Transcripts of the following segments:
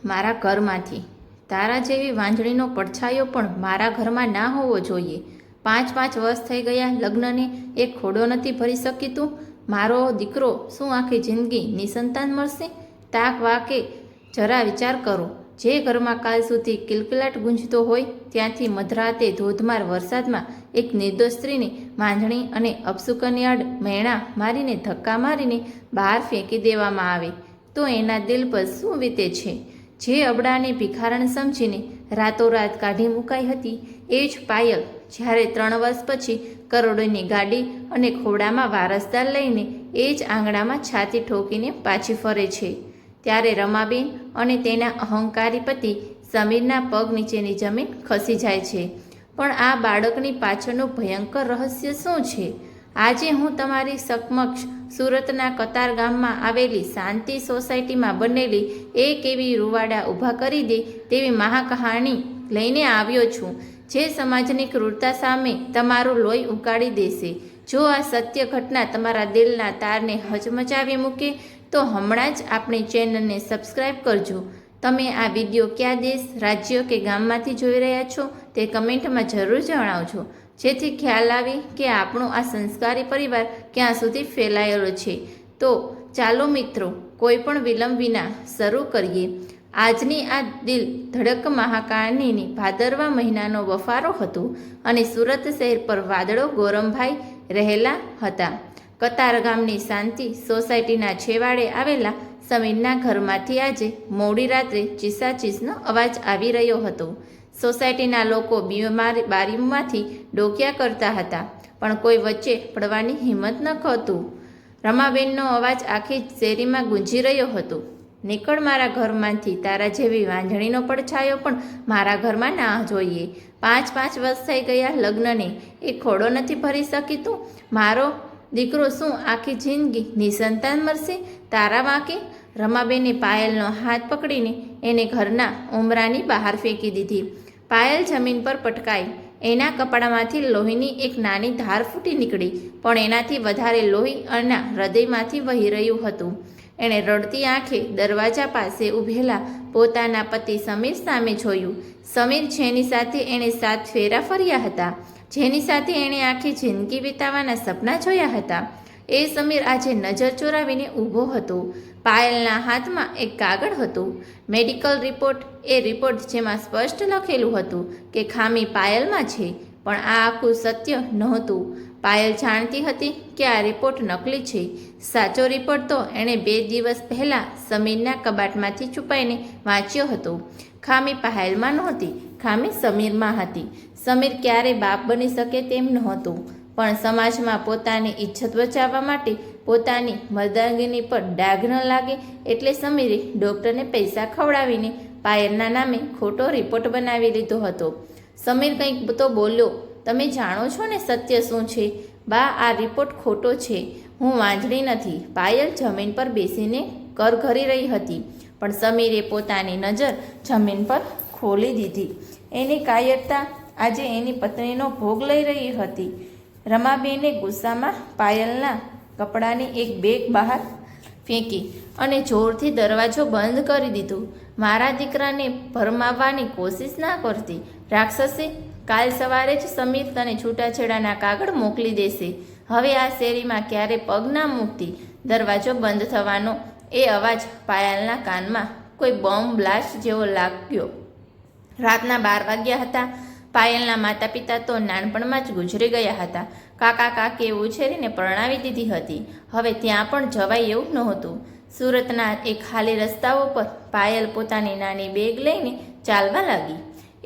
મારા ઘરમાંથી. તારા જેવી વાંજળીનો પડછાયો પણ મારા ઘરમાં ના હોવો જોઈએ. 5 વર્ષ થઈ ગયા લગ્નને, એક ખોડો નથી ભરી શકી તું. મારો દીકરો શું આખી જિંદગી નિસંતાન મળશે? તાક વાકે જરા વિચાર કરો. જે ઘરમાં કાલ સુધી કિલકિલાટ ગુંજતો હોય ત્યાંથી મધરાતે ધોધમાર વરસાદમાં એક નિર્દોષ સ્ત્રીને માંજણી અને અપશુકનિયાળ મેણા મારીને ધક્કા મારીને બહાર ફેંકી દેવામાં આવે તો એના દિલ પર શું વીતે છે? જે અબડાને ભિખારણ સમજીને રાતોરાત કાઢી મુકાઈ હતી એ જ પાયલ જ્યારે 3 વર્ષ પછી કરોડોની ગાડી અને ખોડામાં વારસદાર લઈને એ જ આંગણામાં છાતી ઠોકીને પાછી ફરે છે, ત્યારે રમાબેન અને તેના અહંકારી પતિ સમીરના પગ નીચેની જમીન ખસી જાય છે. પણ આ બાળકની પાછળનું ભયંકર રહસ્ય શું છે? આજે હું તમારી સમક્ષ સુરતના કતાર ગામમાં આવેલી શાંતિ સોસાયટીમાં બનેલી એક એવી રૂવાડા ઊભા કરી દે તેવી મહાકહાણી લઈને આવ્યો છું, જે સમાજની ક્રૂરતા સામે તમારું લોહી ઉકાળી દેશે. જો આ સત્ય ઘટના તમારા દિલના તારને હચમચાવી મૂકે તો હમણાં જ આપણી ચેનલને સબસ્ક્રાઈબ કરજો. તમે આ વિડીયો કયા દેશ, રાજ્ય કે ગામમાંથી જોઈ રહ્યા છો તે કમેન્ટમાં જરૂર જણાવજો, જેથી ખ્યાલ આવે કે આપણો આ સંસ્કારી પરિવાર ક્યાં સુધી ફેલાયેલો છે. તો ચાલો મિત્રો, કોઈ પણ વિલંબ વિના શરૂ કરીએ. આજની આ દિલ ધડક મહાકાળનીની ભાદરવા મહિનાનો બફારો હતો અને સુરત શહેર પર વાદળો ગોરમભાઈ રહેલા હતા. કતાર ગામની શાંતિ સોસાયટીના છેવાડે આવેલા સમીરના ઘરમાંથી આજે મોડી રાત્રે ચીસાચીસનો અવાજ આવી રહ્યો હતો. સોસાયટીના લોકો બારીમાંથી ડોકિયા કરતા હતા, પણ કોઈ વચ્ચે પડવાની હિંમત ન કરતું. રમાબેનનો અવાજ આખી શેરીમાં ગુંજી રહ્યો હતો. નીકળ મારા ઘરમાંથી. તારા જેવી વાંજણીનો પડછાયો પણ મારા ઘરમાં ના જોઈએ. 5 વર્ષ થઈ ગયા લગ્નને, એ ખોડો નથી ભરી શકી તું. મારો દીકરો શું આખી જિંદગી નિસંતાન મળશે? તારા વાંકે. રમાબેને પાયલનો હાથ પકડીને એને ઘરના ઉંબરાની બહાર ફેંકી દીધી. પાયલ જમીન પર પટકાઈ. એના કપડામાંથી લોહીની એક નાની ધાર ફૂટી નીકળી, પણ એનાથી વધારે લોહી એના હૃદયમાંથી વહી રહ્યું હતું. એણે રડતી આંખે દરવાજા પાસે ઊભેલા પોતાના પતિ સમીર સામે જોયું. સમીર, જેની સાથે એણે 7 ફેરા ફર્યા હતા, જેની સાથે એણે આખી જિંદગી વિતાવવાના સપના જોયા હતા, એ સમીર આજે નજર ચોરાવીને ઊભો હતો. પાયલના હાથમાં એક કાગળ હતું, મેડિકલ રિપોર્ટ. એ રિપોર્ટ જેમાં સ્પષ્ટ લખેલું હતું કે ખામી પાયલમાં છે, પણ આ આખું સત્ય નહોતું. પાયલ જાણતી હતી કે આ રિપોર્ટ નકલી છે. સાચો રિપોર્ટ તો એણે 2 દિવસ પહેલાં સમીરના કબાટમાંથી છુપાઈને વાંચ્યો હતો. ખામી પાયલમાં નહોતી, ખામી સમીરમાં હતી. સમીર ક્યારે બાપ બની શકે તેમ નહોતું, પણ સમાજમાં પોતાની ઇજ્જત બચાવવા માટે પોતાની મર્દાંગીની પર ડાઘ ન લાગે એટલે સમીરે ડૉક્ટરને પૈસા ખવડાવીને પાયલના નામે ખોટો રિપોર્ટ બનાવી લીધો હતો. સમીર કંઈક તો બોલ્યો. તમે જાણો છો ને સત્ય શું છે? બા, આ રિપોર્ટ ખોટો છે. હું વાંજળી નથી. પાયલ જમીન પર બેસીને કરઘરી રહી હતી, પણ સમીરે પોતાની નજર જમીન પર ખોલી દીધી. એની કાયરતા આજે એની પત્નીનો ભોગ લઈ રહી હતી. રમાબેને ગુસ્સામાં પાયલના કપડાની એક બેગ બહાર ફેંકી અને જોરથી દરવાજો બંધ કરી દીધો. મારા દીકરાને ભરમાવવાની કોશિશ ના કરતી રાક્ષસે. કાલ સવારે જ સમીર તને છૂટાછેડાના કાગળ મોકલી દેશે. હવે આ શેરીમાં ક્યારે પગ ના મૂકતી. દરવાજો બંધ થવાનો એ અવાજ પાયલના કાનમાં કોઈ બોમ્બ બ્લાસ્ટ જેવો લાગ્યો. રાતના 12 વાગ્યા હતા. પાયલના માતા પિતા તો નાનપણમાં જ ગુજરી ગયા હતા. કાકા કાકીએ ઉછેરીને પરણાવી દીધી હતી. હવે ત્યાં પણ જવાય એવું નહોતું. સુરતના એક ખાલી રસ્તાઓ પર પાયલ પોતાની નાની બેગ લઈને ચાલવા લાગી.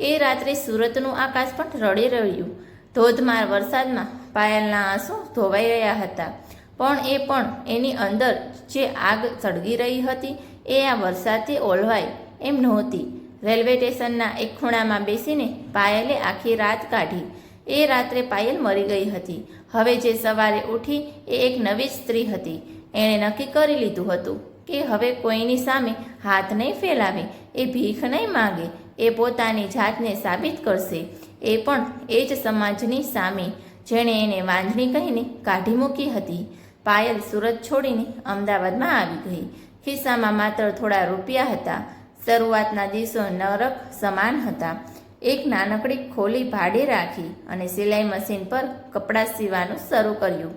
એ રાત્રે સુરતનું આકાશ પણ રડી રહ્યું. ધોધમાર વરસાદમાં પાયલના આંસુ ધોવાઈ રહ્યા હતા, પણ એની અંદર જે આગ સળગી રહી હતી એ આ વરસાદથી ઓલવાય એમ નહોતી. રેલવે સ્ટેશનના એક ખૂણામાં બેસીને પાયલે આખી રાત કાઢી. એ રાત્રે પાયલ મરી ગઈ હતી. હવે જે સવારે ઉઠી એ એક નવી સ્ત્રી હતી. એણે નક્કી કરી લીધું હતું કે હવે કોઈની સામે હાથ નહીં ફેલાવે, એ ભીખ નહીં માગે, એ પોતાની જાતને સાબિત કરશે, એ પણ એ જ સમાજની સામે જેણે એને વાંજણી કહીને કાઢી મૂકી હતી. પાયલ સુરત છોડીને અમદાવાદમાં આવી ગઈ. ખિસ્સામાં માત્ર થોડા રૂપિયા હતા. શરૂઆતના દિવસો નરક સમાન હતા. એક નાનકડી ખોલી ભાડે રાખી અને સિલાઈ મશીન પર કપડાં સીવાનું શરૂ કર્યું.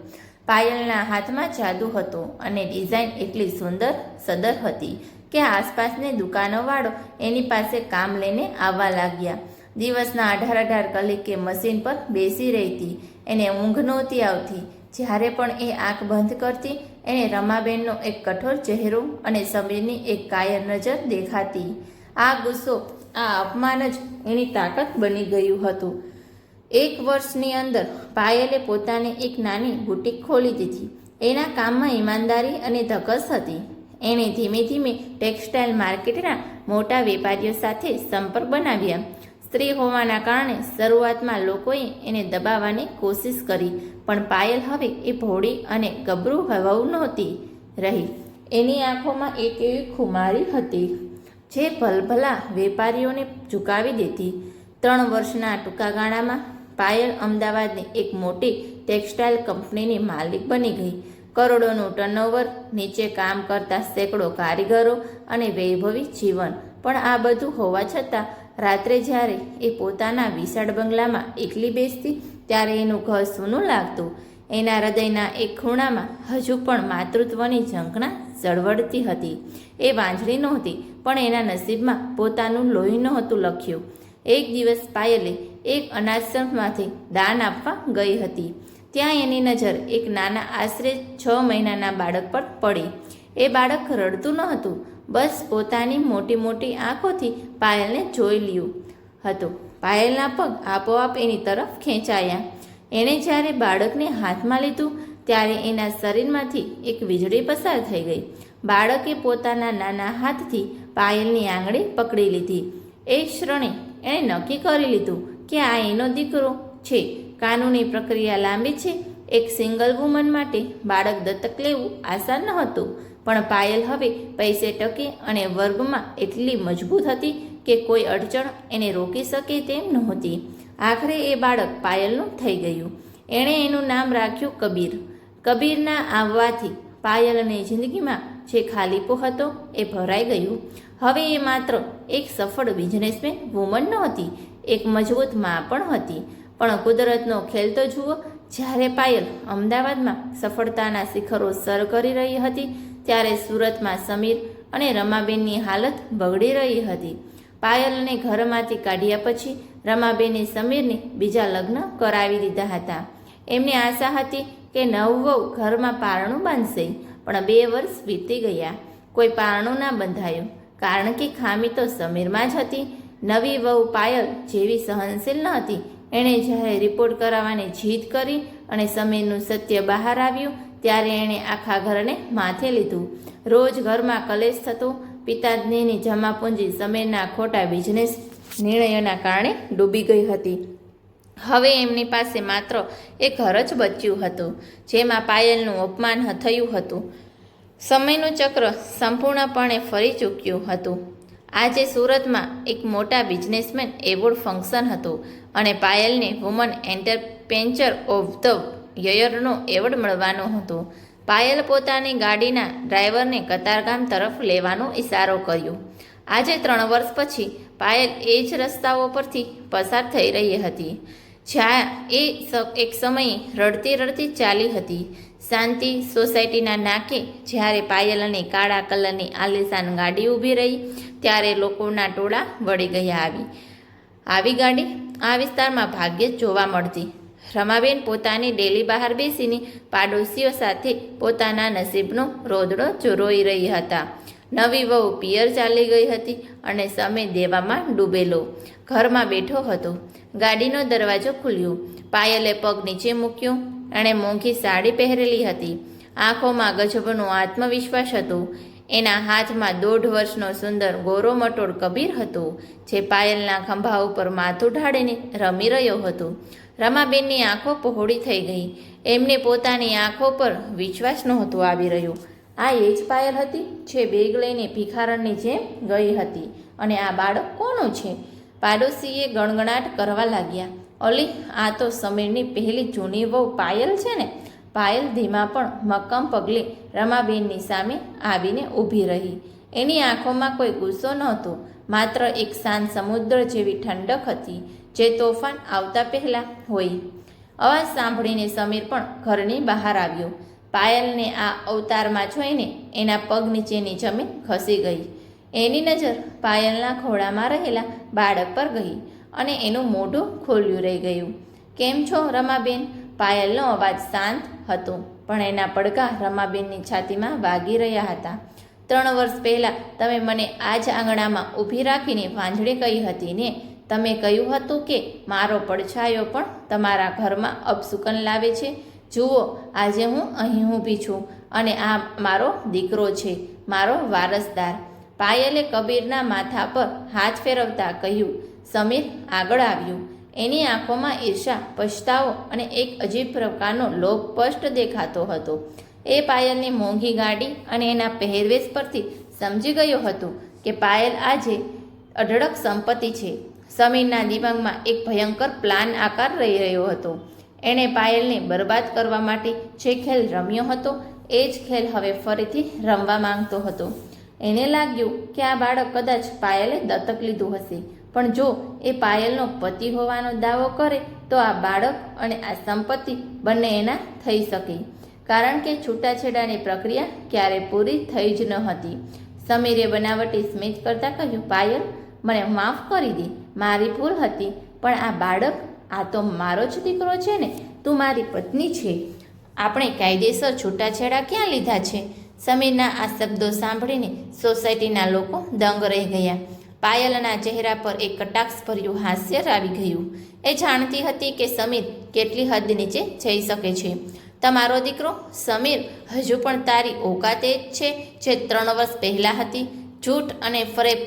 પાયલના હાથમાં જાદુ હતો અને ડિઝાઇન એટલી સુંદર સદર હતી કે આસપાસની દુકાનોવાળો એની પાસે કામ લઈને આવવા લાગ્યા. દિવસના 18 કલાકે મશીન પર બેસી રહેતી. એને ઊંઘ નહોતી આવતી. જ્યારે પણ એ આંખ બંધ કરતી એને રમાબેનનો એક કઠોર ચહેરો અને સમીરની એક કાયર નજર દેખાતી. આ ગુસ્સો, આ અપમાન જ એની તાકાત બની ગયું હતું. 1 વર્ષની અંદર પાયલે પોતાની એક નાની બુટીક ખોલી દીધી. એના કામમાં ઈમાનદારી અને ધગશ હતી. એણે ધીમે ધીમે ટેક્સટાઇલ માર્કેટના મોટા વેપારીઓ સાથે સંપર્ક બનાવ્યા. સ્ત્રી હોવાના કારણે શરૂઆતમાં લોકોએ એને દબાવવાની કોશિશ કરી, પણ પાયલ હવે એ ભોળી અને ગભરું વહુ નહોતી રહી. એની આંખોમાં એક એવી ખુમારી હતી જે ભલભલા વેપારીઓને ઝુકાવી દેતી. 3 વર્ષના ટૂંકા ગાળામાં પાયલ અમદાવાદની એક મોટી ટેક્સટાઇલ કંપનીની માલિક બની ગઈ. કરોડોનું ટર્નઓવર, નીચે કામ કરતા સેંકડો કારીગરો અને વૈભવી જીવન. પણ આ બધું હોવા છતાં રાત્રે જ્યારે એ પોતાના વિશાળ બંગલામાં એકલી બેસતી ત્યારે એનું ઘર સૂનું લાગતું. એના હૃદયના એક ખૂણામાં હજુ પણ માતૃત્વની ઝંખના ઝળવળતી હતી. એ વાંઝળી નહોતી, પણ એના નસીબમાં પોતાનું લોહી નહોતું લખ્યું. એક દિવસ પાયલે એક અનાથાશ્રમમાંથી દાન આપવા ગઈ હતી. ત્યાં એની નજર એક નાના આશરે 6 મહિનાના બાળક પર પડી. એ બાળક રડતું ન હતું, બસ પોતાની મોટી મોટી આંખોથી પાયલને જોઈ લ્યું હતું. પાયલના પગ આપોઆપ એની તરફ ખેંચાયા. એણે જ્યારે બાળકને હાથમાં લીધું ત્યારે એના શરીરમાંથી એક વીજળી પસાર થઈ ગઈ. બાળકે પોતાના નાના હાથથી પાયલની આંગળી પકડી લીધી. એ ક્ષણે એણે નક્કી કરી લીધું કે આ એનો દીકરો છે. કાનૂની પ્રક્રિયા લાંબી છે. એક સિંગલ વુમન માટે બાળક દત્તક લેવું આસાન નહોતું, પણ પાયલ હવે પૈસે ટકે અને વર્ગમાં એટલી મજબૂત હતી કે કોઈ અડચણ એને રોકી શકે તેમ નહોતી. આખરે એ બાળક પાયલનું થઈ ગયું. એણે એનું નામ રાખ્યું કબીર. કબીરના આવવાથી પાયલની જિંદગીમાં જે ખાલીપો હતો એ ભરાઈ ગયું. હવે એ માત્ર એક સફળ બિઝનેસમેન વુમન નહોતી, એક મજબૂત મા પણ હતી. પણ કુદરતનો ખેલ તો જુઓ, જ્યારે પાયલ અમદાવાદમાં સફળતાના શિખરો સર કરી રહી હતી ત્યારે સુરતમાં સમીર અને રમાબેનની હાલત બગડી રહી હતી. પાયલને ઘરમાંથી કાઢ્યા પછી રમાબેને સમીરને બીજા લગ્ન કરાવી દીધા હતા. એમની આશા હતી કે નવવહુ ઘરમાં પારણું બાંધશે, પણ 2 વર્ષ વીતી ગયા. કોઈ પારણું ના બંધાયું, કારણ કે ખામી તો સમીરમાં જ હતી. નવી વહુ પાયલ જેવી સહનશીલ ન હતી. એણે જ્યારે રિપોર્ટ કરાવવાની જીદ કરી અને સમીરનું સત્ય બહાર આવ્યું ત્યારે એણે આખા ઘરને માથે લીધું. રોજ ઘરમાં કલેશ થતો. પિતાજીની જમાપૂંજી સમીરના ખોટા બિઝનેસ નિર્ણયોના કારણે ડૂબી ગઈ હતી. હવે એમની પાસે માત્ર એક ઘર જ બચ્યું હતું, જેમાં પાયલનું અપમાન થયું હતું. સમયનું ચક્ર સંપૂર્ણપણે ફરી ચૂક્યું હતું. આજે સુરતમાં એક મોટા બિઝનેસમેન એવોર્ડ ફંક્શન હતું અને પાયલને વુમન એન્ટરપ્રેન્યોર ઓફ ધ યરનો એવોર્ડ મળવાનો હતો. પાયલ પોતાની ગાડીના ડ્રાઈવરને કતારગામ તરફ લેવાનો ઇશારો કર્યો. આજે 3 વર્ષ પછી પાયલ એ જ રસ્તાઓ પરથી પસાર થઈ રહી હતી જ્યાં એ એક સમયે રડતી રડતી ચાલી હતી. શાંતિ સોસાયટીના નાકે જ્યારે પાયલની કાળા કલરની આલિશાન ગાડી ઊભી રહી ત્યારે લોકોના ટોળા વળી ગયા. આવી ગાડી આ વિસ્તારમાં ભાગ્યે જ જોવા મળતી. રમાબેન પોતાની ડેલી બહાર બેસીને પાડોશીઓ સાથે પોતાના નસીબનો રોદડો રોઈ રહી હતા. નવી વહુ પિયર ચાલી ગઈ હતી અને સમય દેવામાં ડૂબેલો ઘરમાં બેઠો હતો. ગાડીનો દરવાજો ખુલ્યો. પાયલે પગ નીચે મૂક્યો. એણે મોંઘી સાડી પહેરેલી હતી. આંખોમાં ગજબનો આત્મવિશ્વાસ હતો. એના હાથમાં 1.5 વર્ષનો સુંદર ગોરો મટોળ કબીર હતો, જે પાયલના ખંભા ઉપર માથું ઢાળીને રમી રહ્યો હતો. રમાબેનની આંખો પહોળી થઈ ગઈ. એમને પોતાની આંખો પર વિશ્વાસ નહોતો આવી રહ્યો. આ એ જ પાયલ હતી જે બેગ લઈને ભિખારણની જેમ ગઈ હતી. અને આ બાળક કોનું છે? પાડોશીએ ગણગણાટ કરવા લાગ્યા. ઓલી, આ તો સમીરની પહેલી જૂની વહુ પાયલ છે ને? પાયલ ધીમા પણ મક્કમ પગલે રમાબેનની સામે આવીને ઊભી રહી. એની આંખોમાં કોઈ ગુસ્સો નહોતો, માત્ર એક શાંત સમુદ્ર જેવી ઠંડક હતી, જે તોફાન આવતા પહેલા હોય. અવાજ સાંભળીને સમીર પણ ઘરની બહાર આવ્યો. પાયલને આ અવતારમાં જોઈને એના પગ નીચેની જમીન ખસી ગઈ. એની નજર પાયલના ખોળામાં રહેલા બાળક પર ગઈ અને એનું મોઢું ખોલ્યું રહી ગયું. કેમ છો રમાબેન? પાયલનો અવાજ શાંત હતો, પણ એના પડઘા રમાબેનની છાતીમાં વાગી રહ્યા હતા. 3 વર્ષ પહેલાં તમે મને આ જ આંગણામાં ઊભી રાખીને વાંજળી કહી હતી ને? તમે કહ્યું હતું કે મારો પડછાયો પણ તમારા ઘરમાં અપશુકન લાવે છે. જુઓ, આજે હું અહીં ઊભી છું અને આ મારો દીકરો છે, મારો વારસદાર. પાયલે કબીરના માથા પર હાથ ફેરવતા કહ્યું. સમીર આગળ આવ્યું. એની આંખોમાં ઈર્ષા, પછતાવો અને એક અજીબ પ્રકારનો લોભ સ્પષ્ટ દેખાતો હતો. એ પાયલની મોંઘી ગાડી અને એના પહેરવેશ પરથી સમજી ગયો હતો કે પાયલ આજે અઢળક સંપત્તિ છે. સમીરના દિમાગમાં એક ભયંકર પ્લાન આકાર લઈ રહ્યો હતો. એણે પાયલને બરબાદ કરવા માટે જે ખેલ રમ્યો હતો, એ જ ખેલ હવે ફરીથી રમવા માંગતો હતો. એને લાગ્યું કે આ બાળક કદાચ પાયલે દત્તક લીધું હશે, પણ જો એ પાયલનો પતિ હોવાનો દાવો કરે તો આ બાળક અને આ સંપત્તિ બંને એના થઈ શકે, કારણ કે છૂટાછેડાની પ્રક્રિયા ક્યારે પૂરી થઈ જ ન હતી. સમીરે બનાવટી સ્મિત કરતાં કહ્યું, પાયલ, મને માફ કરી દે, મારી ભૂલ હતી, પણ આ બાળક, આ તો મારો જ દીકરો છે ને? તું મારી પત્ની છે. આપણે કાયદેસર છૂટાછેડા ક્યાં લીધા છે? સમીરના આ શબ્દો સાંભળીને સોસાયટીના લોકો દંગ રહી ગયા. પાયલના ચહેરા પર એક કટાક્ષભર્યું હાસ્ય આવી ગયું. એ જાણતી હતી કે સમીર કેટલી હદ નીચે જઈ શકે છે. તમારો દીકરો? સમીર, હજુ પણ તારી ઓકાત એ જ છે જે 3 વર્ષ પહેલાં હતી? જૂઠ અને ફરેબ,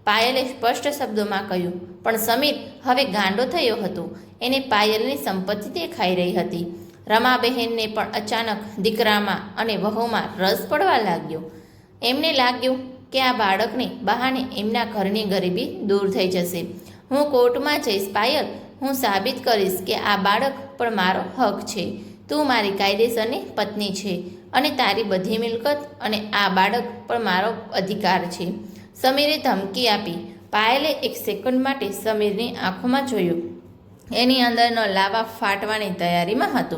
પાયલે સ્પષ્ટ શબ્દોમાં કહ્યું. પણ સમીર હવે ગાંડો થયો હતો. એને પાયલની સંપત્તિ દેખાઈ રહી હતી. રમાબહેનને પણ અચાનક દીકરામાં અને વહુમાં રસ પડવા લાગ્યો. એમને લાગ્યું કે આ બાળકને બહાને એમના ઘરની ગરીબી દૂર થઈ જશે. હું કોર્ટમાં જઈશ પાયલ, હું સાબિત કરીશ કે આ બાળક પણ મારો હક છે. તું મારી કાયદેસરની પત્ની છે અને તારી બધી મિલકત અને આ બાળક પણ મારો અધિકાર છે. સમીરે ધમકી આપી. પાયલે એક સેકન્ડ માટે સમીરની આંખોમાં જોયું. એની અંદરનો લાવા ફાટવાની તૈયારીમાં હતો.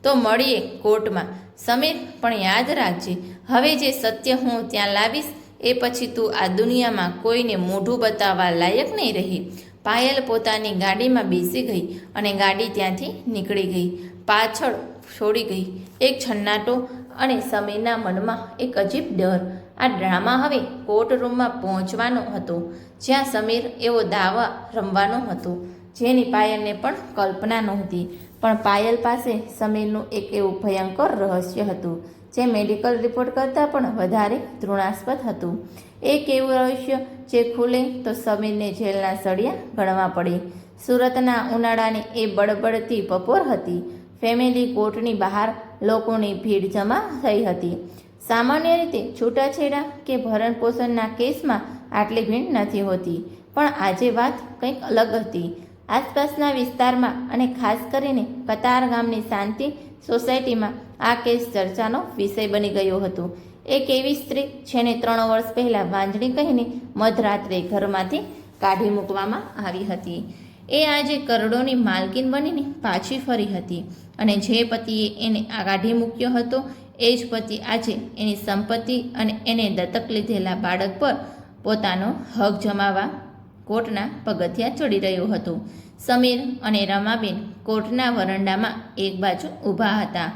તો મળીએ કોર્ટમાં. સમીર, પણ યાદ રાખજે, હવે જે સત્ય હું ત્યાં લાવીશ એ પછી તું આ દુનિયામાં કોઈને મોઢું બતાવવા લાયક નહીં રહી. પાયલ પોતાની ગાડીમાં બેસી ગઈ અને ગાડી ત્યાંથી નીકળી ગઈ, પાછળ છોડી ગઈ એક છન્નાટો અને સમીરના મનમાં એક અજીબ ડર. આ ડ્રામા હવે કોર્ટરૂમમાં પહોંચવાનો હતો, જ્યાં સમીર એવો દાવા રમવાનો હતો જેની પાયલને પણ કલ્પના નહોતી. પણ પાયલ પાસે સમીરનું એક એવું ભયંકર રહસ્ય હતું જે મેડિકલ રિપોર્ટ કરતાં પણ વધારે તૃણાસ્પદ હતું. એક એવું રહસ્ય જે ખુલે તો સમીરને જેલના સળિયા ગણવા પડે. સુરતના ઉનાળાની એ બળબડતી બપોર હતી. ફેમિલી કોર્ટની બહાર લોકોની ભીડ જમા થઈ હતી. સામાન્ય રીતે છૂટાછેડા કે ભરણપોષણના કેસમાં આટલી ભીડ નથી હોતી, પણ આજે વાત કંઈક અલગ હતી. આસપાસના વિસ્તારમાં અને ખાસ કરીને કતાર ગામની શાંતિ સોસાયટીમાં આ કેસ ચર્ચાનો વિષય બની ગયો હતો. એક એવી સ્ત્રી જેને 3 વર્ષ પહેલાં વાંજણી કહીને મધરાત્રે ઘરમાંથી કાઢી મૂકવામાં આવી હતી, એ આજે કરોડોની માલકીન બનીને પાછી ફરી હતી. અને જે પતિએ એને કાઢી મૂક્યો હતો એ જ પતિ આજે એની સંપત્તિ અને એને દત્તક લીધેલા બાળક પર પોતાનો હક જમાવવા કોર્ટના પગથિયાં ચડી રહ્યો હતો. સમીર અને રમાબેન કોર્ટના વરંડામાં એક બાજુ ઊભા હતા.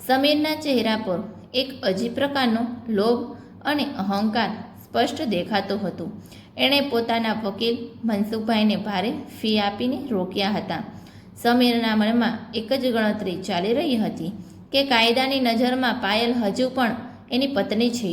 સમીરના ચહેરા પર એક અજીબ પ્રકારનો લોભ અને અહંકાર સ્પષ્ટ દેખાતો હતો. એણે પોતાના વકીલ મનસુખભાઈને ભારે ફી આપીને રોક્યા હતા. સમીરના મનમાં એક જ ગણતરી ચાલી રહી હતી કે કાયદાની નજરમાં પાયલ હજુ પણ એની પત્ની છે.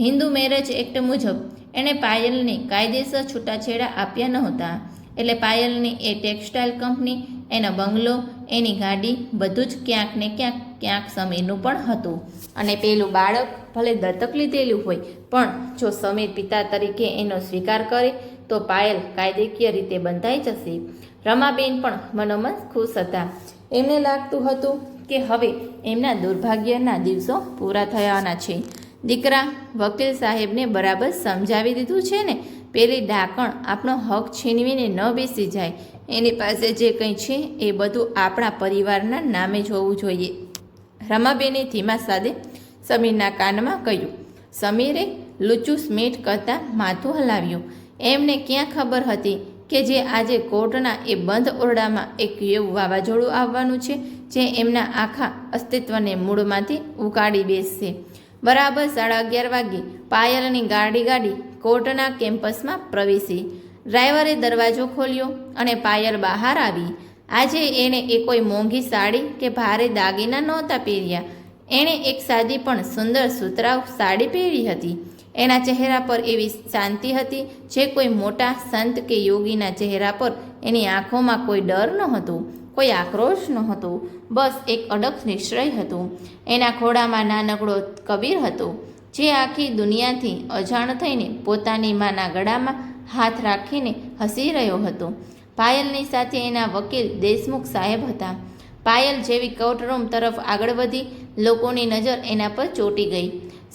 હિન્દુ મેરેજ એક્ટ મુજબ એણે પાયલને કાયદેસર છૂટાછેડા આપ્યા નહોતા, એટલે પાયલની એ ટેક્સટાઇલ કંપની, એનો બંગલો, એની ગાડી, બધું જ ક્યાંક ને ક્યાંક સમીરનું પણ હતું. અને પેલું બાળક ભલે દત્તક લીધેલું હોય, પણ જો સમીર પિતા તરીકે એનો સ્વીકાર કરે તો પાયલ કાયદેકીય રીતે બંધાઈ જશે. રમાબેન પણ મનોમન ખુશ હતા. એમને લાગતું હતું કે હવે એમના દુર્ભાગ્યના દિવસો પૂરા થવાના છે. દીકરા, વકીલ સાહેબને બરાબર સમજાવી દીધું છે ને? પેલી ડાકણ આપણો હક છીનવીને ન બેસી જાય. એની પાસે જે કંઈ છે એ બધું આપણા પરિવારના નામે જ હોવું જોઈએ. રમાબેને ધીમા સાદે સમીરના કાનમાં કહ્યું. સમીરે લૂચું સ્મિત કરતાં માથું હલાવ્યું. એમને ક્યાં ખબર હતી કે જે આજે કોર્ટના એ બંધ ઓરડામાં એક એવું વાવાઝોડું આવવાનું છે જે એમના આખા અસ્તિત્વને મૂળમાંથી ઉકાળી બેસશે. બરાબર 11:30 વાગ્યે પાયલની ગાડી કોર્ટના કેમ્પસમાં પ્રવેશી. ડ્રાઈવરે દરવાજો ખોલ્યો અને પાયલ બહાર આવી. આજે એણે એ કોઈ મોંઘી સાડી કે ભારે દાગીના નહોતા પહેર્યા. એણે એક સાદી પણ સુંદર સુતરાઉ સાડી પહેરી હતી. એના ચહેરા પર એવી શાંતિ હતી જે કોઈ મોટા સંત કે યોગીના ચહેરા પર. એની આંખોમાં કોઈ ડર નહોતો, કોઈ આક્રોશ નહોતો, બસ એક અડગ નિશ્ચય હતું. એના ખોળામાં નાનકડો કબીર હતો જે આખી દુનિયાથી અજાણ થઈને પોતાની માના ગળામાં હાથ રાખીને હસી રહ્યો હતો. પાયલની સાથે એના વકીલ દેશમુખ સાહેબ હતા. પાયલ જેવી કોર્ટરૂમ તરફ આગળ વધી, લોકોની નજર એના પર ચોંટી ગઈ.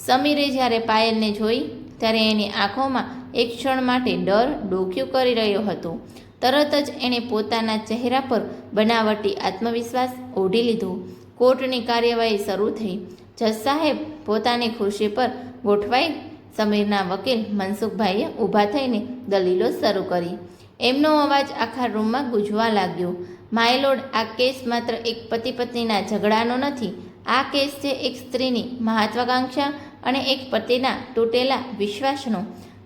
સમીરે જ્યારે પાયલને જોઈ ત્યારે એની આંખોમાં એક ક્ષણ માટે ડર ડોક્યું કરી રહ્યો હતો. તરત જ એણે પોતાના ચહેરા પર બનાવટી આત્મવિશ્વાસ ઓઢી લીધો. કોર્ટની કાર્યવાહી શરૂ થઈ. જજ સાહેબ પોતાની ખુરશી પર ગોઠવાઈ સમીરના વકીલ મનસુખભાઈએ ઊભા થઈને દલીલો શરૂ કરી. એમનો અવાજ આખા રૂમમાં ગૂંજવા લાગ્યો. માયલોડ, આ કેસ માત્ર એક પતિ પત્નીના ઝઘડાનો નથી. આ કેસ છે એક સ્ત્રીની મહત્વાકાંક્ષા અને એક પતિના તૂટેલા વિશ્વાસનો.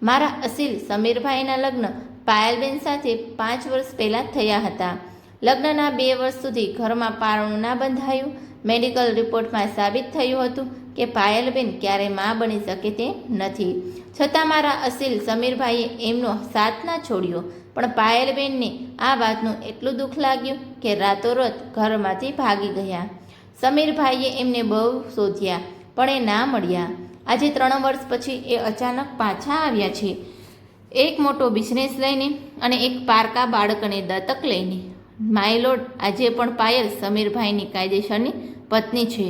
મારા અસીલ સમીરભાઈના લગ્ન પાયલબેન સાથે 5 વર્ષ પહેલાં થયા હતા. લગ્નના 2 વર્ષ સુધી ઘરમાં પારણું ના બંધાયું. મેડિકલ રિપોર્ટમાં સાબિત થયું હતું કે પાયલબેન ક્યારે મા બની શકે તે નથી. છતાં મારા અસીલ સમીરભાઈએ એમનો સાથ ના છોડ્યો. પણ પાયલબેનને આ વાતનું એટલું દુઃખ લાગ્યું કે રાતોરાત ઘરમાંથી ભાગી ગયા. સમીરભાઈએ એમને બહુ શોધ્યા પણ એ ના મળ્યા. આજે 3 વર્ષ પછી એ અચાનક પાછા આવ્યા છે, એક મોટો બિઝનેસ લઈને અને એક પારકા બાળકને દત્તક લઈને. માયલોડ, આજે પણ પાયલ સમીરભાઈની કાયદેસરની પત્ની છે.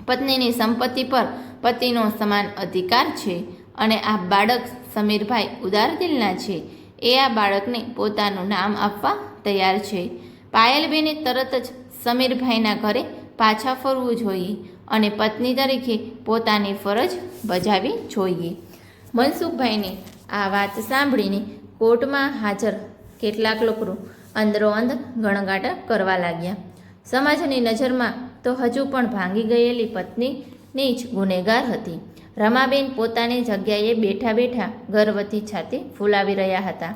પત્નીની સંપત્તિ પર પતિનો સમાન અધિકાર છે અને આ બાળક સમીરભાઈ ઉદાર દિલના છે. એ આ બાળકને પોતાનું નામ આપવા તૈયાર છે. પાયલબેને તરત જ સમીરભાઈના ઘરે પાછા ફરવું જોઈએ અને પત્ની તરીકે પોતાની ફરજ બજાવવી જોઈએ. મનસુખભાઈને આ વાત સાંભળીને કોર્ટમાં હાજર કેટલાક લોકો અંદરોઅંદર ગણગાટા કરવા લાગ્યા. સમાજની નજરમાં તો હજુ પણ ભાંગી ગયેલી પત્નીની જ ગુનેગાર હતી. રમાબેન પોતાની જગ્યાએ બેઠા બેઠા ગર્વથી છાતી ફૂલાવી રહ્યા હતા.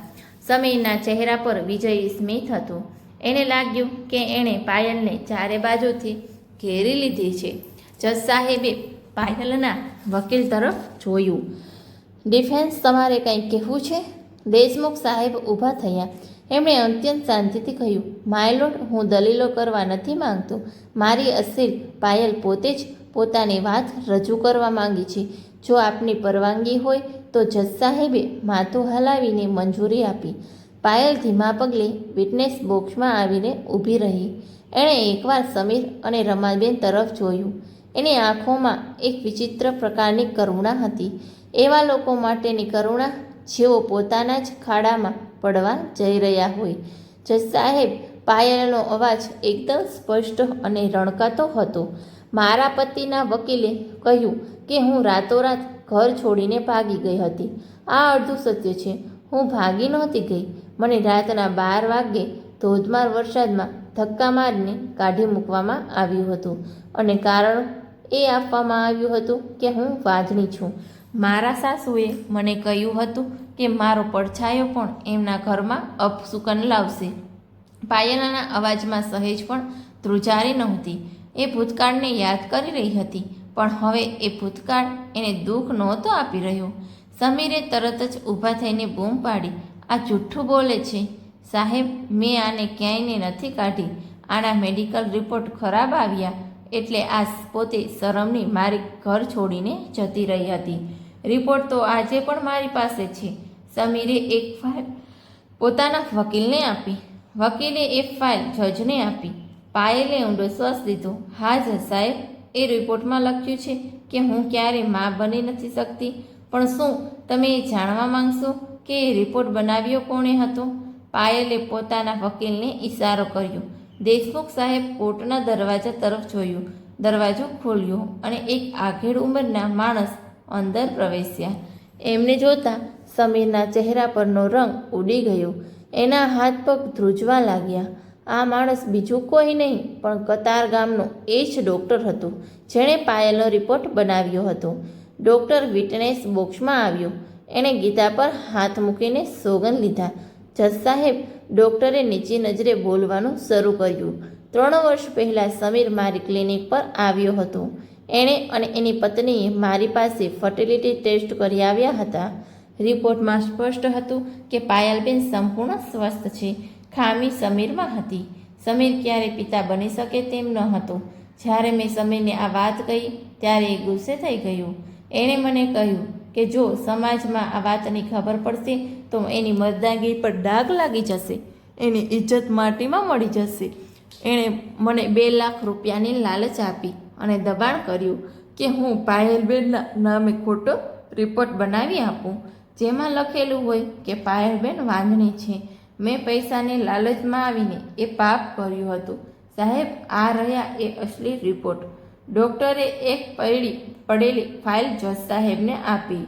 સમીરના ચહેરા પર વિજયી સ્મિત હતું. એને લાગ્યું કે એણે પાયલને ચારે બાજુથી ઘેરી લીધી છે. જજ સાહેબે પાયલના વકીલ તરફ જોયું. ડિફેન્સ, તમારે કંઈ કહેવું છે? દેશમુખ સાહેબ ઊભા થયા. એમણે અત્યંત શાંતિથી કહ્યું, માયલોડ, હું દલીલો કરવા નથી માંગતો. મારી અસીલ પાયલ પોતે જ પોતાની વાત રજૂ કરવા માંગી છે. જો આપની પરવાનગી હોય તો. જજ સાહેબે માથું હલાવીને મંજૂરી આપી. પાયલ ધીમા પગલે વિટનેસ બોક્સમાં આવીને ઊભી રહી. એણે એકવાર સમીર અને રમાબેન તરફ જોયું. એની આંખોમાં એક વિચિત્ર પ્રકારની કરુણા હતી. એવા લોકો માટેની કરુણા જેઓ પોતાના જ ખાડામાં પડવા જઈ રહ્યા હોય. જજ સાહેબ, પાયલનો અવાજ એકદમ સ્પષ્ટ અને રણકાતો હતો. મારા પતિના વકીલે કહ્યું કે હું રાતોરાત ઘર છોડીને ભાગી ગઈ હતી. આ અડધું સત્ય છે. હું ભાગી નહોતી ગઈ. મને રાતના 12 વાગ્યે ધોધમાર વરસાદમાં ધક્કા મારીને કાઢી મૂકવામાં આવ્યું હતું અને કારણ એ આપવામાં આવ્યું હતું કે હું વાંઝણી છું. મારા સાસુએ મને કહ્યું હતું કે મારો પડછાયો પણ એમના ઘરમાં અપશુકન લાવશે. પાયલના અવાજમાં સહેજ પણ ધ્રુજારી નહોતી. એ ભૂતકાળને યાદ કરી રહી હતી, પણ હવે એ ભૂતકાળ એને દુઃખ નહોતો આપી રહ્યો. સમીરે તરત જ ઊભા થઈને બૂમ પાડી, આ જૂઠ્ઠું બોલે છે. સાહેબ, મેં આને ક્યાંયને નથી કાઢી. આના મેડિકલ રિપોર્ટ ખરાબ આવ્યા એટલે આ પોતે શરમની મારી ઘર છોડીને જતી રહી હતી. રિપોર્ટ તો આજે પણ મારી પાસે છે. સમીરે એક ફાઇલ પોતાના વકીલને આપી. વકીલે એ ફાઇલ જજને આપી. પાયલે ઊંડો શ્વાસ લીધો. હા જજ સાહેબ, એ રિપોર્ટમાં લખ્યું છે કે હું ક્યારેય મા બની નથી શકતી. પણ શું તમે એ જાણવા માંગશો કે એ રિપોર્ટ બનાવ્યો કોણે હતો? પાયલે પોતાના વકીલને ઈશારો કર્યો. દેશમુખ સાહેબ કોર્ટના દરવાજા તરફ જોયું. દરવાજો ખોલ્યો અને એક આઘેડ ઉંમરના માણસ અંદર પ્રવેશ્યા. એમને જોતા સમીરના ચહેરા પરનો રંગ ઉડી ગયો. એના હાથ પગ ધ્રુજવા લાગ્યા. આ માણસ બીજું કોઈ નહીં પણ કતાર ગામનો એ જ ડૉક્ટર હતો જેણે પાયલનો રિપોર્ટ બનાવ્યો હતો. ડૉક્ટર વિટનેસ બોક્સમાં આવ્યો. એણે ગીતા પર હાથ મૂકીને સોગંદ લીધા. જજ સાહેબ, ડૉક્ટરે નીચી નજરે બોલવાનું શરૂ કર્યું. 3 વર્ષ પહેલાં સમીર મારી ક્લિનિક પર આવ્યો હતો. એણે અને એની પત્નીએ મારી પાસે ફર્ટિલિટી ટેસ્ટ કરી આવ્યા હતા. રિપોર્ટમાં સ્પષ્ટ હતું કે પાયલબેન સંપૂર્ણ સ્વસ્થ છે. ખામી સમીરમાં હતી. સમીર ક્યારે પિતા બની શકે તેમ ન હતો. જ્યારે મેં સમીરને આ વાત કહી ત્યારે એ ગુસ્સે થઈ ગયું. એણે મને કહ્યું કે જો સમાજમાં આ વાતની ખબર પડશે તો એની મર્દાંગી પર ડાઘ લાગી જશે, એની ઇજ્જત માટીમાં મળી જશે. એણે મને 2 લાખ રૂપિયાની લાલચ આપી અને દબાણ કર્યું કે હું પાયલબેનના નામે ખોટો રિપોર્ટ બનાવી આપું જેમાં લખેલું હોય કે પાયલબેન વાંધણી છે. મેં પૈસાની લાલચમાં આવીને એ પાપ કર્યું હતું. સાહેબ, આ રહ્યા એ અસલી રિપોર્ટ. ડૉક્ટરે એક પડેલી ફાઇલ જજ સાહેબને આપી.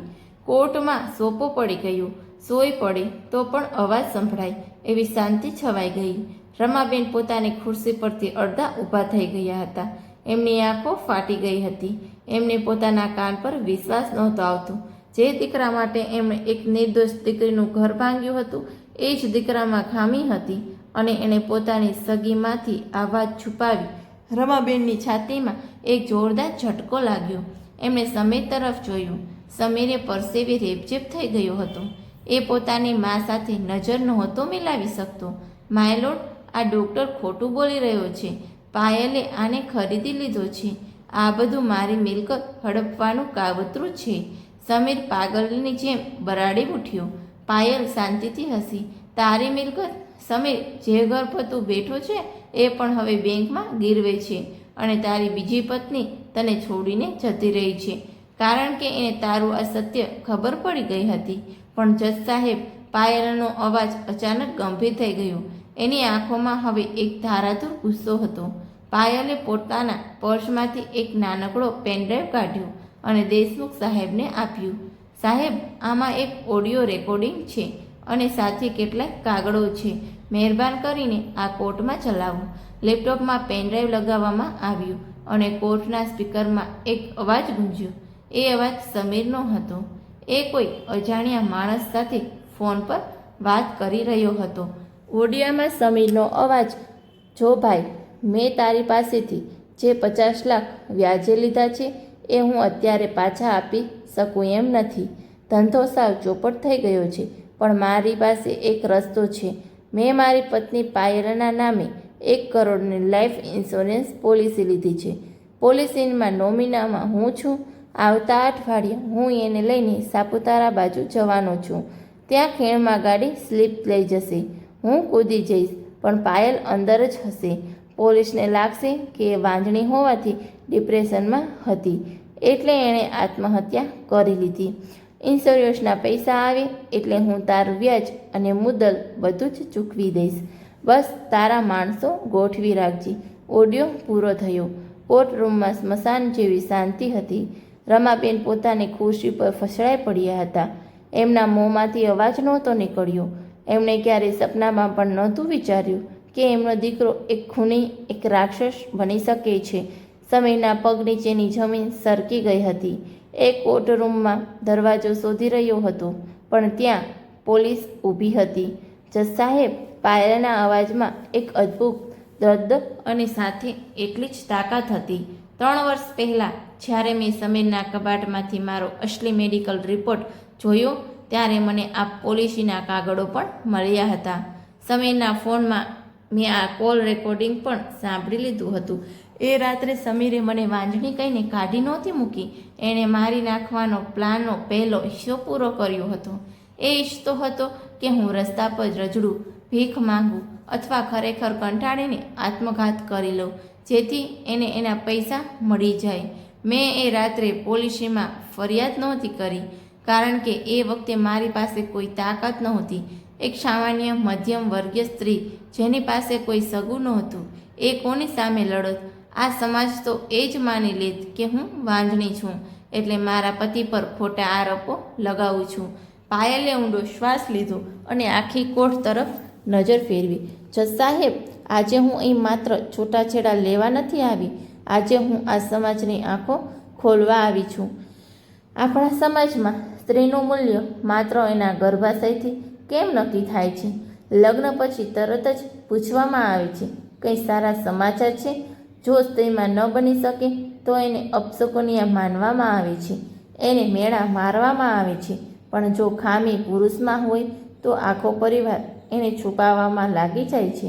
કોર્ટમાં સોપો પડી ગયું. સોય પડે તો પણ અવાજ સંભળાય એવી શાંતિ છવાઈ ગઈ. રમાબેન પોતાની ખુરશી પરથી અડધા ઊભા થઈ ગયા હતા. એમની આંખો ફાટી ગઈ હતી. એમને પોતાના કાન પર વિશ્વાસ નહોતો આવતો. જે દીકરા માટે એમણે એક નિર્દોષ દીકરીનું ઘર ભાંગ્યું હતું એ જ દીકરામાં ખામી હતી અને એણે પોતાની સગીમાંથી આ વાત છુપાવી. રમાબેનની છાતીમાં એક જોરદાર ઝટકો લાગ્યો. એમણે સમીર તરફ જોયું. સમીરે પરસેવી રેબઝેબ થઈ ગયો હતો. એ પોતાની મા સાથે નજર નહોતો મિલાવી શકતો. માયલોડ, આ ડૉક્ટર ખોટું બોલી રહ્યો છે. પાયલે આને ખરીદી લીધો છે. આ બધું મારી મિલકત હડપવાનું કાવતરું છે. સમીર પાગલની જેમ બરાડી ઉઠ્યો. પાયલ શાંતિથી હસી. તારી મિલકત? સમીર, જે ઘર પર તું બેઠો છે એ પણ હવે બેંકમાં ગીરવે છે અને તારી બીજી પત્ની તને છોડીને જતી રહી છે કારણ કે એને તારું આ સત્ય ખબર પડી ગઈ હતી. પણ જજ સાહેબ, પાયલનો અવાજ અચાનક ગંભીર થઈ ગયો. એની આંખોમાં હવે એક ધારાધોર ગુસ્સો હતો. પાયલે પોતાના પર્સમાંથી એક નાનકડો પેનડ્રાઈવ કાઢ્યો અને દેશમુખ સાહેબને આપ્યું. સાહેબ, આમાં એક ઓડિયો રેકોર્ડિંગ છે અને સાથે કેટલાક કાગળો છે. મહેરબાન કરીને આ કોર્ટમાં ચલાવો. લેપટોપમાં પેનડ્રાઈવ લગાવવામાં આવ્યું અને કોર્ટના સ્પીકરમાં એક અવાજ ગુંજ્યો. એ અવાજ સમીરનો હતો. એ કોઈ અજાણ્યા માણસ સાથે ફોન પર વાત કરી રહ્યો હતો. ઓડિયામાં સમીરનો અવાજ, જો ભાઈ, મેં તારી પાસેથી જે 50 લાખ વ્યાજે લીધા છે એ હું અત્યારે પાછા આપી શકું એમ નથી. ધંધો સાવ ચોપટ થઈ ગયો છે પણ મારી પાસે એક રસ્તો છે. મેં મારી પત્ની પાયલના નામે 1 કરોડની લાઈફ ઇન્સ્યોરન્સ પોલિસી લીધી છે. પોલિસીમાં નોમિનામાં હું છું. આવતા અઠવાડિયે હું એને લઈને સાપુતારા બાજુ જવાનો છું. ત્યાં ખીણમાં ગાડી સ્લીપ લઈ જશે. હું કૂદી જઈશ પણ પાયલ અંદર જ હશે. પોલીસને લાગશે કે એ વાંજણી હોવાથી ડિપ્રેશનમાં હતી એટલે એણે આત્મહત્યા કરી લીધી. ઇન્સ્યોરન્સના પૈસા આવે એટલે હું તારું વ્યાજ અને મુદ્દલ બધું જ ચૂકવી દઈશ. બસ તારા માણસો ગોઠવી રાખજે. ઓડિયો પૂરો થયો. કોર્ટરૂમમાં સ્મશાન જેવી શાંતિ હતી. રમાબેન પોતાની ખુરશી પર ફસડાઈ પડ્યા હતા. એમના મોંમાંથી અવાજ નહોતો નીકળ્યો. એમણે ક્યારેય સપનામાં પણ નહોતું વિચાર્યું કે એમનો દીકરો એક ખૂની, એક રાક્ષસ બની શકે છે. સમીરના પગ નીચેની જમીન સરકી ગઈ હતી. એ કોર્ટરૂમમાં દરવાજો શોધી રહ્યો હતો પણ ત્યાં પોલીસ ઊભી હતી. જજ સાહેબ, પાયલના અવાજમાં એક અદ્ભુત દર્દ અને સાથે એટલી જ તાકાત હતી. 3 વર્ષ પહેલાં જ્યારે મેં સમીરના કબાટમાંથી મારો અસલી મેડિકલ રિપોર્ટ જોયો ત્યારે મને આ પોલિસીના કાગળો પણ મળ્યા હતા. સમીરના ફોનમાં મેં આ કોલ રેકોર્ડિંગ પણ સાંભળી લીધું હતું. એ રાત્રે સમીરે મને વાંજણી કહીને કાઢી નહોતી મૂકી. એણે મારી નાખવાનો પ્લાનનો પહેલો હિસ્સો પૂરો કર્યો હતો. એ ઈચ્છતો હતો કે હું રસ્તા પર રજડું, ભીખ માંગું અથવા ખરેખર કંટાળીને આત્મઘાત કરી લઉં. જેથી એને એના પૈસા મળી જાય. મેં એ રાત્રે પોલીસમાં ફરિયાદ નહોતી કરી, કારણ કે એ વખતે મારી પાસે કોઈ તાકાત નહોતી. એક સામાન્ય મધ્યમ વર્ગીય સ્ત્રી જેની પાસે કોઈ સગું નહોતું, એ કોની સામે લડત? આ સમાજ તો એ જ માની લેત કે હું વાંઝણી છું, એટલે મારા પતિ પર ખોટા આરોપો લગાવું છું. પાયલે ઊંડો શ્વાસ લીધો અને આખી કોર્ટ તરફ નજર ફેરવી. જજ સાહેબ, આજે હું અહીં માત્ર છૂટાછેડા લેવા નથી આવી. આજે હું આ સમાજની આંખો ખોલવા આવી છું. આપણા સમાજમાં સ્ત્રીનું મૂલ્ય માત્ર એના ગર્ભાશયથી કેમ નક્કી થાય છે? લગ્ન પછી તરત જ પૂછવામાં આવે છે, કંઈ સારા સમાચાર છે? જો સ્ત્રીમાં ન બની શકે તો એને અપશકુનિયા માનવામાં આવે છે, એને મેળા મારવામાં આવે છે. પણ જો ખામી પુરુષમાં હોય તો આખો પરિવાર એને છુપાવવામાં લાગી જાય છે.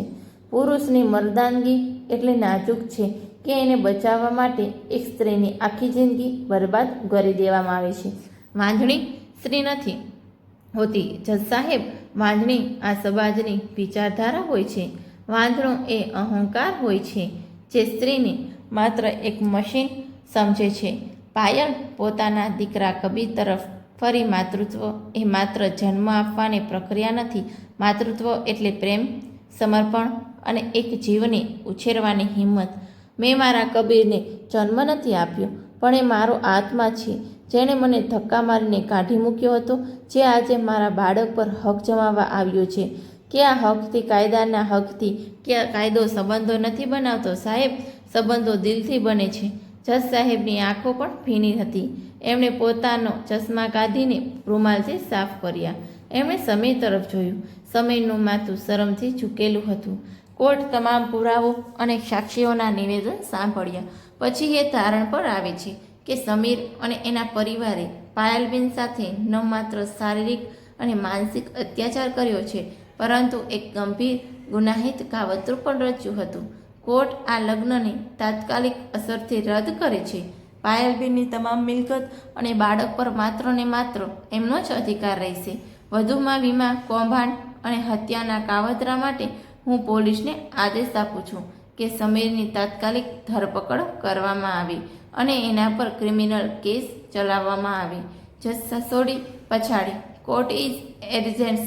પુરુષની મર્દાનગી એટલી નાજુક છે કે એને બચાવવા માટે એક સ્ત્રીની આખી જિંદગી બરબાદ કરી દેવામાં આવે છે. વાંઝણી સ્ત્રી નથી હોતી જજ સાહેબ. વાંઝણી આ સમાજની વિચારધારા હોય છે. વાંઝણો એ અહંકાર હોય છે જે સ્ત્રીને માત્ર એક મશીન સમજે છે. પાયલ પોતાના દીકરા કબીર તરફ ફરી. માતૃત્વ એ માત્ર જન્મ આપવાની પ્રક્રિયા નથી. માતૃત્વ એટલે પ્રેમ, સમર્પણ અને એક જીવને ઉછેરવાની હિંમત. મેં મારા કબીરને જન્મ નથી આપ્યો, પણ એ મારો આત્મા છે, જેણે મને ધક્કા મારીને કાઢી મૂક્યો હતો, જે આજે મારા બાળક પર હક જમાવવા આવ્યો છે. કે આ હકથી, કાયદાના હકથી, કે આ કાયદો સંબંધો નથી બનાવતો સાહેબ, સંબંધો દિલથી બને છે. જજ સાહેબની આંખો પણ ભીની હતી. એમણે પોતાનો ચશ્મા કાઢીને રૂમાલથી સાફ કર્યા. એમણે સમીર તરફ જોયું. સમીરનું માથું શરમથી ઝૂકેલું હતું. કોર્ટ તમામ પુરાવો અને સાક્ષીઓના નિવેદન સાંભળ્યા પછી એ તારણ પર આવે છે કે સમીર અને એના પરિવારે પાયલબેન સાથે ન માત્ર શારીરિક અને માનસિક અત્યાચાર કર્યો છે, પરંતુ એક ગંભીર ગુનાહિત કાવતરું પણ રચ્યું હતું. કોર્ટ આ લગ્નને તાત્કાલિક અસરથી રદ કરે છે. પાયલબેનની તમામ મિલકત અને બાળક પર માત્ર ને માત્ર એમનો જ અધિકાર રહેશે. વધુમાં વીમા, કૌભાંડ અને હત્યાના કાવતરા માટે હું પોલીસને આદેશ આપું છું કે સમીરની તાત્કાલિક ધરપકડ કરવામાં આવે અને એના પર ક્રિમિનલ કેસ ચલાવવામાં આવે. જજ સસોડી પછાડી. Court is એડજેન્સ.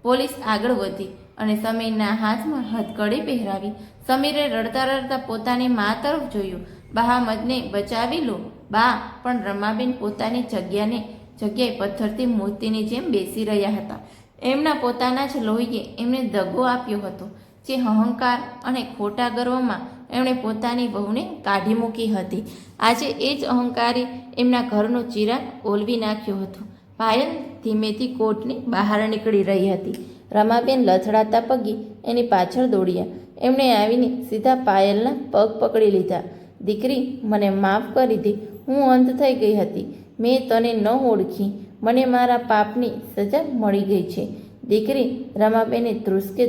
પોલીસ આગળ વધી અને સમીરના હાથમાં હથકડી પહેરાવી. સમીરે રડતા રડતા પોતાની મા તરફ જોયું. બા, મને બચાવી લો બા. પણ રમાબેન પોતાની જગ્યાએ પથ્થરથી મૂર્તિની જેમ બેસી રહ્યા હતા. એમના પોતાના જ લોહીએ એમને દગો આપ્યો હતો. જે અહંકાર અને ખોટા ગર્વમાં એમણે પોતાની વહુને કાઢી મૂકી હતી, આજે એ જ અહંકારે એમના ઘરનું ચિરાગ ઓલવી નાખ્યો હતો. પાયલ ધીમેથી કોર્ટની બહાર નીકળી રહી હતી. રમાબેન લથડાતા પગે એની પાછળ દોડ્યા. એમણે આવીને સીધા પાયલના પગ પકડી લીધા. દીકરી, મને માફ કરી દે. હું અંધ થઈ ગઈ હતી. મેં તને ન ઓળખી. મને મારા પાપની સજા મળી ગઈ છે. દીકરી, રમાબેને ધ્રુસકે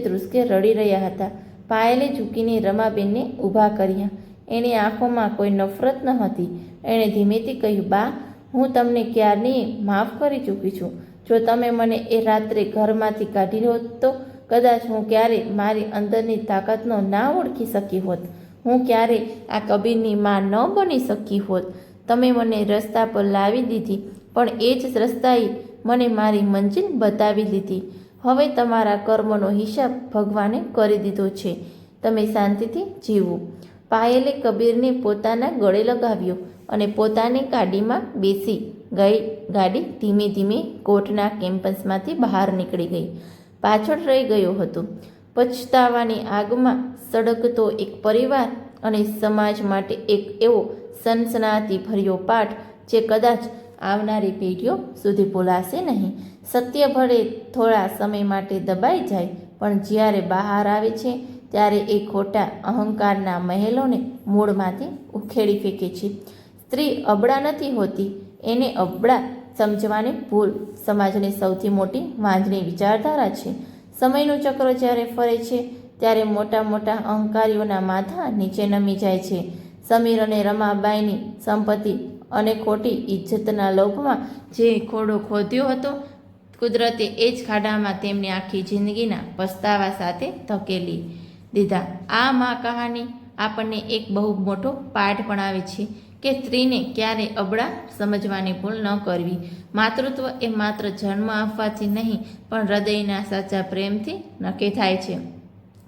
રડી રહ્યા હતા. પાયલે ઝૂકીને રમાબેનને ઊભા કર્યા. એની આંખોમાં કોઈ નફરત ન હતી. એણે ધીમેથી કહ્યું, બા, હું તમને ક્યારની માફ કરી ચૂકી છું. જો તમે મને એ રાત્રે ઘરમાંથી કાઢી હોત તો કદાચ હું ક્યારે મારી અંદરની તાકાતનો ના ઓળખી શકી હોત. હું ક્યારે આ કબીરની માં ન બની શકી હોત. તમે મને રસ્તા પર લાવી દીધી, પણ એ જ રસ્તાએ મને મારી મંજિલ બતાવી દીધી. હવે તમારા કર્મનો હિસાબ ભગવાને કરી દીધો છે. તમે શાંતિથી જીવો. પાયલે કબીરને પોતાના ગળે લગાવ્યો અને પોતાની ગાડીમાં બેસી ગઈ. ગાડી ધીમે ધીમે કોર્ટના કેમ્પસમાંથી બહાર નીકળી ગઈ. પાછળ રહી ગયો હતો પછતાવાની આગમાં સળગતો એક પરિવાર અને સમાજ માટે એક એવો સનસનાટી ભર્યો પાઠ જે કદાચ આવનારી પેઢીઓ સુધી ભૂલાશે નહીં. સત્ય ભલે થોડા સમય માટે દબાઈ જાય, પણ જ્યારે બહાર આવે છે ત્યારે એ ખોટા અહંકારના મહેલોને મૂળમાંથી ઉખેડી ફેંકે છે. સ્ત્રી અબળા નથી હોતી, એને અબળા સમજવાની ભૂલ સમાજની સૌથી મોટી વાંઝણી વિચારધારા છે. સમયનું ચક્ર જ્યારે ફરે છે ત્યારે મોટા મોટા અહંકારીઓના માથા નીચે નમી જાય છે. સમીર અને રમાબાઈની સંપત્તિ અને ખોટી ઇજ્જતના લોભમાં જે ખોડો ખોદ્યો હતો, કુદરતે એ જ ખાડામાં તેમની આખી જિંદગીના પસ્તાવા સાથે ધકેલી દીધા. આ કહાની આપણને એક બહુ મોટો પાઠ ભણાવે છે કે સ્ત્રીને ક્યારે અબળા સમજવાની ભૂલ ન કરવી. માતૃત્વ એ માત્ર જન્મ આપવાથી નહીં પણ હૃદયના સાચા પ્રેમથી નક્કી થાય છે.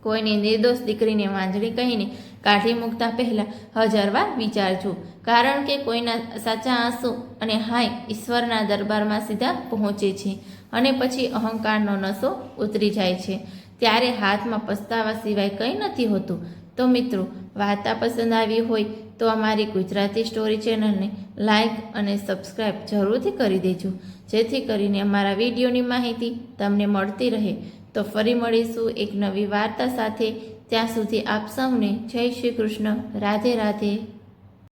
કોઈની નિર્દોષ દીકરીને વાંજળી કહીને કાઢી મૂકતા પહેલાં 1000 વાર વિચારજો, કારણ કે કોઈના સાચા આંસુ અને હાય ઈશ્વરના દરબારમાં સીધા પહોંચે છે અને પછી અહંકારનો નશો ઉતરી જાય છે. ત્યારે હાથમાં પસ્તાવા સિવાય કંઈ નથી હોતું. તો મિત્રો, વાર્તા પસંદ આવી હોય તો અમારી ગુજરાતી સ્ટોરી ચેનલને લાઈક અને સબસ્ક્રાઈબ જરૂરથી કરી દેજો, જેથી કરીને અમારા વિડીયોની માહિતી તમને મળતી રહે. તો ફરી મળીશું એક નવી વાર્તા સાથે. ત્યાં સુધી આપ સૌને જય શ્રી કૃષ્ણ. રાધે રાધે.